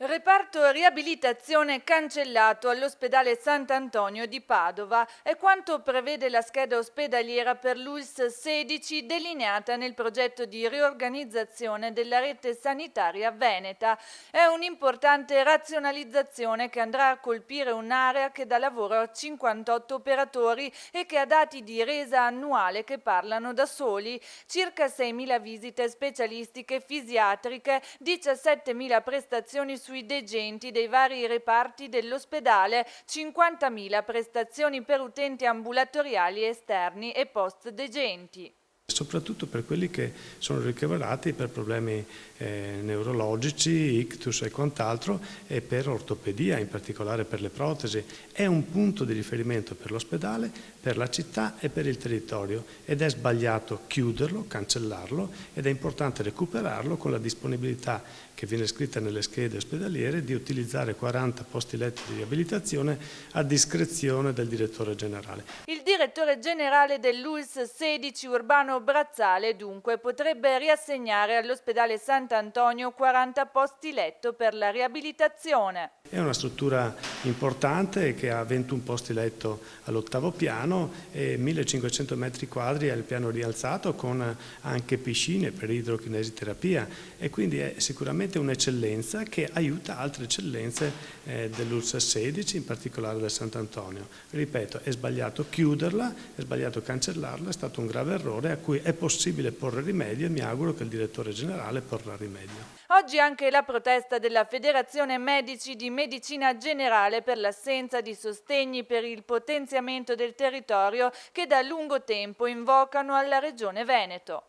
Reparto riabilitazione cancellato all'ospedale Sant'Antonio di Padova è quanto prevede la scheda ospedaliera per l'ULSS 16 delineata nel progetto di riorganizzazione della rete sanitaria veneta. È un'importante razionalizzazione che andrà a colpire un'area che dà lavoro a 58 operatori e che ha dati di resa annuale che parlano da soli, circa 6.000 visite specialistiche fisiatriche, 17.000 prestazioni sui degenti dei vari reparti dell'ospedale, 50.000 prestazioni per utenti ambulatoriali esterni e post-degenti. Soprattutto per quelli che sono ricoverati per problemi neurologici, ictus e quant'altro, e per ortopedia, in particolare per le protesi. È un punto di riferimento per l'ospedale, per la città e per il territorio ed è sbagliato chiuderlo, cancellarlo, ed è importante recuperarlo con la disponibilità che viene scritta nelle schede ospedaliere di utilizzare 40 posti letto di riabilitazione a discrezione del direttore generale. Il direttore generale dell'ULSS 16 Urbano Brazzale dunque potrebbe riassegnare all'ospedale Sant'Antonio 40 posti letto per la riabilitazione. È una struttura importante che ha 21 posti letto all'8° piano e 1500 metri quadri al piano rialzato con anche piscine per idrokinesiterapia, e quindi è sicuramente un'eccellenza che aiuta altre eccellenze dell'ULSS 16, in particolare del Sant'Antonio. Ripeto, è sbagliato chiuderla, è sbagliato cancellarla, è stato un grave errore a cui è possibile porre rimedio e mi auguro che il direttore generale porrà rimedio. Oggi anche la protesta della Federazione Medici di Medicina Generale per l'assenza di sostegni per il potenziamento del territorio che da lungo tempo invocano alla Regione Veneto.